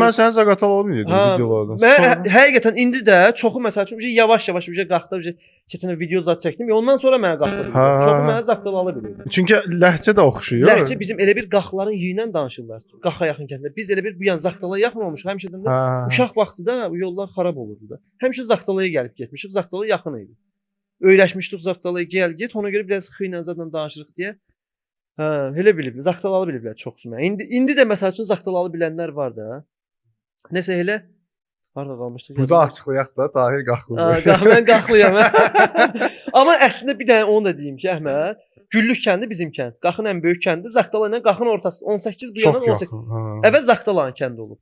Mən səni Zaqatal olmayırdım Ha, videolardan. mən Sonra həqiqətən indi də çoxu məsəl üçün yavaş-yavaş qalxdı, keçən video zad çəkdim. Ondan sonra mənə qalxdı. Ha. Çoxu mənə Zaqatala bilir. çünki ləhcə də oxşuyur. Ləhcə bizim elə bir qaxların yi ilə danışırlar. Qaxa yaxın kəndə. Biz elə bir bu yan Zaqatala yaxın olmuşuq. Həmişədən də Ha. uşaq vaxtıda bu yollar xarab olurdu da. Həmişə Zaqatalaya gəlib getmişik. Zaqatala yaxın idi. Öyrəşmişdik Zaqatalaya gəl get. Ona görə biraz xeylə zadla danışırıq deyə. Hə, elə bilib. Zaqatalalı biliblər çoxsu mən. İndi də məsəl üçün Zaqatalalı bilənlər var da. Nəsə elə harda qalmışdıq? Burada açıqlayaq da Tahir Qaxlı. Mən qaxlıyam. Amma əslində bir dənə onu da deyim ki, Əhməd, Güllük kəndi bizim kənd. Qaxın ən böyük kəndi, Zaqatala ilə Qaxın ortası 18 bu yana Çox 18. yaxın. Ha. Əvvəl Zaqatalanın kəndi olub.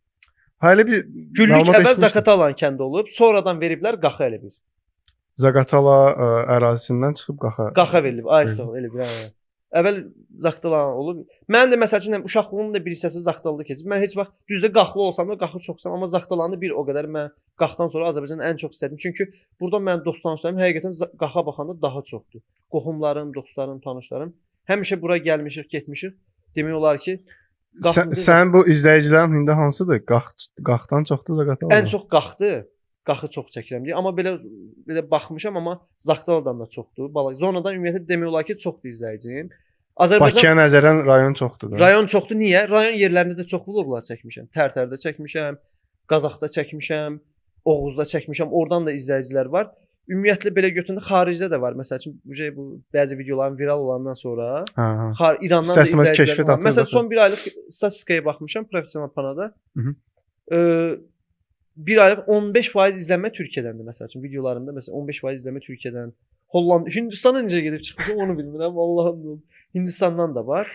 Ha, elə bir Güllük məlumat əvvəl eşitmişdim. Zaqatalanın kəndi olub, sonradan veriblər Qaxa elə bir. Zaqatala ərazisindən çıxıb Qaxa. Qaxa verilib. Ay sağ ol, elə bir. Hə. Əvvəl Zaqatalan olub. Mən də məsəl üçün uşaqlığımın da bir hissəsi Zaqatalada keçib. Mən heç vaxt düzdə Qaxlı olsam da Qaxı çox sevəm, amma Zaqatalanı bir o qədər mən Qaxdan sonra Azərbaycanı ən çox istədim. Çünki burada mənim dost tanışlarım həqiqətən Qaxa baxanda daha çoxdur. Qohumlarım, dostlarım, tanışlarım həmişə bura gəlmişik, getmişik. Demək olar ki, Sən bu izləyicilərin indi hansıdır? Qaxdan çoxdur Zaqatala. ən çox Qaxdı. Qaxı çox çəkirəm deyə. Amma belə baxmışam, amma Zaqataladan da çoxdur. Zonadan ümumiyyətlə demək olar ki, çoxdur izləyicim. Bakıya nəzərən rayon çoxdur da. Rayon çoxdur. Niyə? Rayon yerlərində də çox vloglar çəkmişəm. Tərtərdə çəkmişəm, Qazaxda çəkmişəm, Oğuzda çəkmişəm. Oradan da izləyicilər var. Ümumiyyətlə belə götürəndə xaricdə də var. Məsəl üçün bu bəzi videoların viral olandan sonra İrandan da izləyicilər var. Məsələn son 1 aylıq statistikaya baxmışam professional panada. Bir aylıq 15% izlənmə Türkiyədəndir məsəl üçün videolarımda. Məsələn 15% izlənmə Türkiyədən. Hollanda, Hindistana necə gedib çıxmışam onu bilmirəm. Vallahi Hindistandan da var.